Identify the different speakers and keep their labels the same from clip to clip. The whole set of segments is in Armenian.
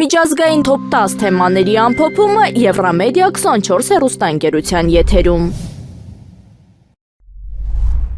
Speaker 1: Միջազգային top 10 թեմաների ամփոփումը Եվրամեդիա 24 հեռուստաընկերության եթերում։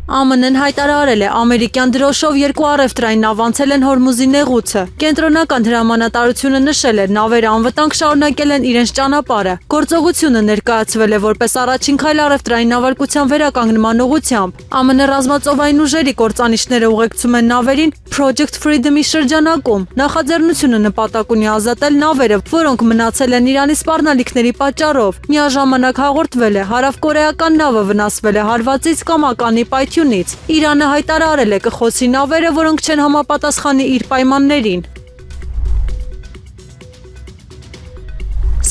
Speaker 2: ԱՄՆ-ն հայտարարել է ամերիկյան դրոշով երկու առևտրային նավ անցել են Հորմուզի նեղուցը։ Կենտրոնական հրամանատարությունը նշել է, նավերը անվտանգ շարունակել են իրենց ճանապարհը։ Գործողությունը ներկայացվել է որպես առաջին քայլ առևտրային նավարկության վերականգնման ուղղությամբ։ ԱՄՆ ռազմածովային ուժերի կործանիչները ուղեկցում են նավերին Project Freedom-ի շրջանակում։ Նախաձեռնությունը նպատակ ունի ազատել նավերը, որոնք մնացել են Իրանի սպառնալիքների պատճառով։ Միաժամանակ հաղորդվել է, հարավկորեական նավը վնասվել է հարվածից կամ ականի պայթյունից։ Իրանը հայտարարել է կխոսի նավերը, որոնք չեն համապատասխանի իր պայմաններին։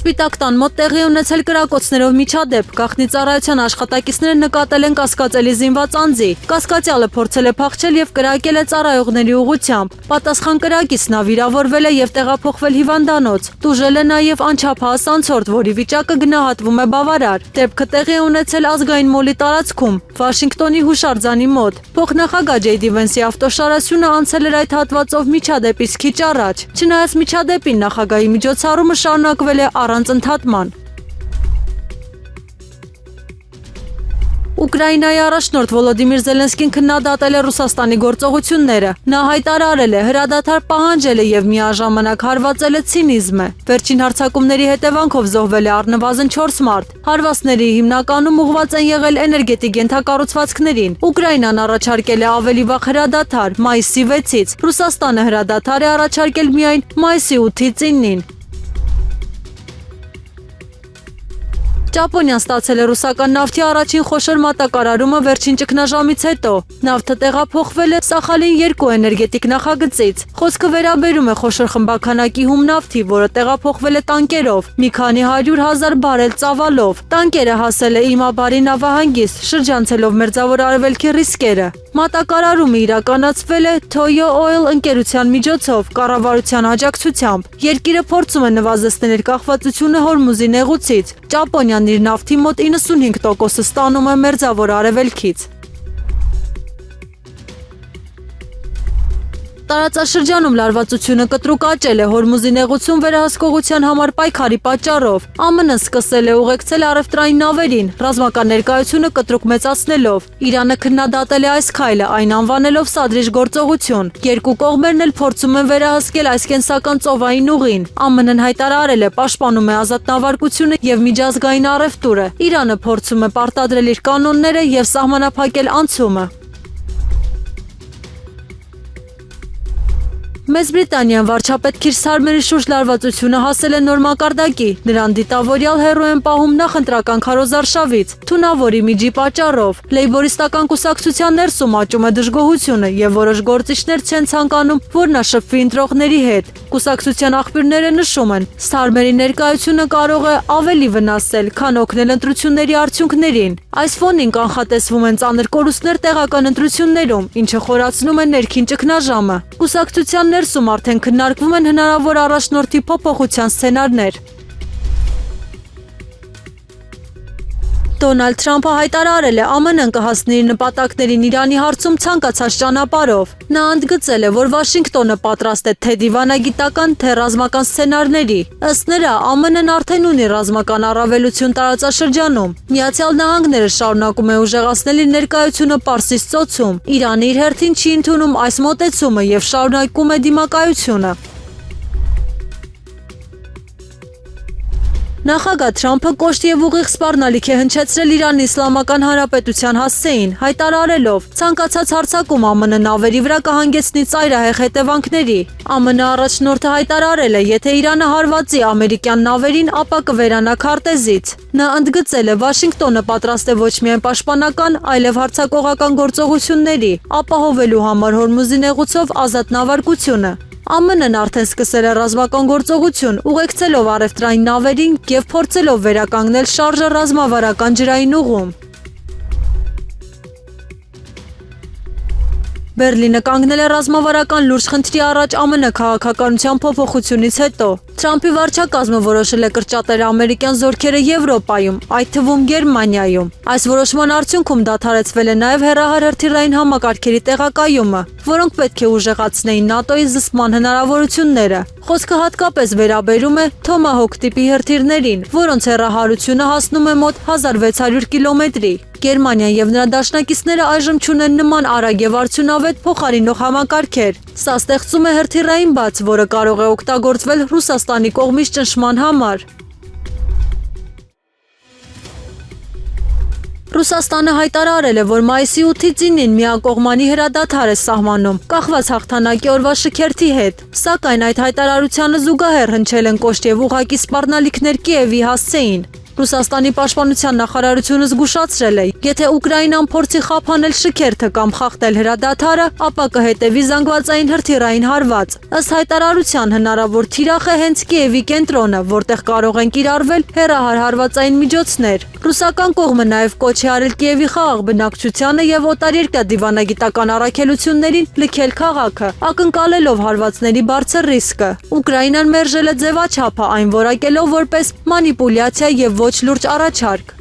Speaker 2: Սպիտակ տան մոտ տեղի ունեցել կրակոցներով միջադեպ, գաղտնի ծառայության աշխատակիցները նկատել են կասկածելի զինված անձի։ Կասկածյալը փորձել է փախչել եւ կրակել է ծառայողների ուղղությամբ։ Պատասխան կրակիցն վիրավորվել է եւ տեղափոխվել հիվանդանոց։ Տուժել է նաեւ անչափահաս անցորդ, որի վիճակը գնահատվում է բավարար։ Դեպքը տեղի է ունեցել ազգային մոլի տարածքում, Վաշինգտոնի հուշարձանի մոտ։ Փոխնախագահ Ջեյդի Վենսի ավտոշարասյունը անցել էր այդ հատվածով միջադեպից քիչ առաջ։ Չնայած միջադեպին նախագահի միջոցառումը շարունակվել է առանց ընդհատման։ Ուկրաինայի առաջնորդ Վոլոդիմիր Զելենսկին քննադատել է Ռուսաստանի գործողությունները։ Նա հայտարարել է, հրադադար պահանջել է եւ միաժամանակ հարվածել է ցինիզմը։ Վերջին հարձակումների հետևանքով զոհվել է առնվազն 4 մարդ։ Հարվածների հիմնականում ուղղված են եղել էներգետիկ ենթակառուցվածքներին։ Ուկրաինան առաջարկել է ավելի վաղ հրադադար մայիսի 6-ից։ Ռուսաստանը հրադադար է առաջարկել միայն մայիսի 8-ից 9-ին։ Ճապոնիան ստացել է ռուսական նավթի առաջին խոշոր մատակարարումը վերջին ճգնաժամից հետո։ Նավթը տեղափոխվել է Սախալին 2 էներգետիկ նախագծից։ Խոսքը վերաբերում է խոշոր խմբաքանակի հում նավթի, որը տեղափոխվել է տանկերով, մի քանի 100,000 բարել ծավալով։ Տանկերը հասել է Իմաբարի նավահանգիստ, շրջանցելով Մերձավոր Արևելքի ռիսկերը։ Մատակարարումը իրականացվել է Toyo Oil ընկերության միջոցով, կառավարության աջակցությամբ։ Երկիրը փորձում է նվազեցնել կախվածությունը Հորմուզի նեղուցից։ Ճապոնիան իր նավթի մոտ 95% ստանում է Մերձավոր Արևելքից։ Տարածաշրջանում լարվածությունը կտրուկ աճել է Հորմուզի նեղուցում վերահսկողության համար պայքարի պատճառով։ ԱՄՆ-ն սկսել է ուղեկցել առևտրային նավերին, ռազմական ներկայությունը կտրուկ մեծացնելով։ Իրանը քննադատել է այս քայլը, այն անվանելով սադրիչ գործողություն։ Երկու կողմերն էլ փորձում են վերահսկել այս կենսական ծովային ուղին։ ԱՄՆ-ն հայտարարել է, պաշտպանում է ազատ նավարկությունը եւ միջազգային առևտուրը։ Իրանը փորձում է պարտադրել իր կանոնները եւ սահմանափակել անցումը։ Մեծ Բրիտանիան վարչապետ Քիր Սթարմերի շուրջ լարվածությունը հասել է նոր մակարդակի։ Նրան դիտավորյալ հեռու են պահում նախընտրական քարոզարշավից, թունավորի միջի պատճառով։ Լեյբորիստական կուսակցության ներսում աճում է դժգոհությունը եւ որոշ գործիչներ չեն ցանկանում, որ նա շփվի ընտրողների հետ։ Կուսակցության աղբյուրները նշում են, Սթարմերի ներկայությունը կարող է ավելի վնասել, քան օգնել ընտրությունների արդյունքներին։ Այս ֆոնին կանխատեսվում են ծանր կորուստներ տեղական ընտրություններում, ինչը խորացնում է ներքին ճգնաժամը։ Կուսակցության ներսում արդեն քննարկվում են հնարավոր առաջնորդի փոփոխության սցենարներ։ Դոնալդ Թրամփը հայտարարել է, ԱՄՆ-ն կհասնի իր նպատակներին Իրանի հարցում ցանկացած ճանապարհով։ Նա ընդգծել է, որ Վաշինգտոնը պատրաստ է թե դիվանագիտական, թե ռազմական սցենարների։ Ըստ նրա, ԱՄՆ-ն արդեն ունի ռազմական առավելություն տարածաշրջանում։ Միացյալ Նահանգները շարունակում է ուժեղացնել իր ներկայությունը Պարսից ծոցում։ Իրանը իր հերթին չի ընդունում այս մոտեցումը եւ շարունակում է դիմակայությունը։ Նախագահ Թրամփը կոշտ եւ ուղիղ սպառնալիք է հնչեցրել Իրանի Իսլամական Հանրապետության հասցեին, հայտարարելով. ցանկացած հարձակում ԱՄՆ նավերի վրա կհանգեցնի ծայրահեղ հետևանքների։ ԱՄՆ առաջնորդը հայտարարել է, եթե Իրանը հարվածի ամերիկյան նավերին, ապա կվերանա քարտեզից։ Նա ընդգծել է, Վաշինգտոնը պատրաստ է ոչ միայն պաշտպանական, այլև հարձակողական գործողությունների, ապահովելու համար Հորմուզի նեղուցով ազատ նավարկությունը։ ԱՄՆ-ն արդեն սկսել է ռազմական գործողություն, ուղեկցելով առևտրային նավերին եւ փորձելով վերականգնել շարժը ռազմավարական ջրային ուղում։ Բերլինը կանգնել է ռազմավարական լուրջ խնդրի առաջ ԱՄՆ քաղաքականության փոփոխությունից հետո։ Թրամփի վարչակազմը որոշել է կրճատել ամերիկյան զորքերը Եվրոպայում, այդ թվում Գերմանիայում։ Այս որոշման արդյունքում դադարեցվել է նաև հեռահար հրթիռային համակարգերի տեղակայումը, որոնք պետք է ուժեղացնեին ՆԱՏՕ-ի զսպման հնարավորությունները։ Խոսքը հատկապես վերաբերում է Թոմահոք տիպի հրթիռներին, որոնց հեռահարությունը հասնում է մոտ 1600 կիլոմետրի։ Գերմանիան եւ նրա դաշնակիցները այժմ չունեն նման արագ եւ արդյունավետ փոխարինող համակարգեր։ Սա ստեղծում է հրթիռային բաց, որը կարող է օգտագործվել Ռուսաստանի կողմից ճնշման համար։ Ռուսաստանը հայտարարել է, որ մայիսի 8-ից 9-ին միակողմանի հրադադար է սահմանում, կախված հաղթանակի օրվա շքերթի հետ։ Սակայն այդ հայտարարությանը զուգահեռ հնչել են կոշտ եւ ուղղակի սպառնալիքներ Կիևի հասցեին։ Ռուսաստանի պաշտպանության նախարարությունը զգուշացրել է, եթե Ուկրաինան փորձի խափանել շքերթը կամ խախտել հրադադարը, ապա կհետևի զանգվածային հրթիռային հարված։ Ըստ հայտարարության հնարավոր թիրախ է հենց Կիևի կենտրոնը, որտեղ կարող են կիրառվել հեռահար հարվածային միջոցներ։ Ռուսական կողմը նաև կոչ է արել Կիևի խաղաղ բնակչությանը եւ օտարերկրյա դիվանագիտական առաքելություններին լքել քաղաքը, ակնկալելով հարվածների բարձր ռիսկը։ Ուկրաինան մերժել է ձևաչափը, այն որակելով որպես մանիպուլյացիա եւ ոչ լուրջ առաջարկ։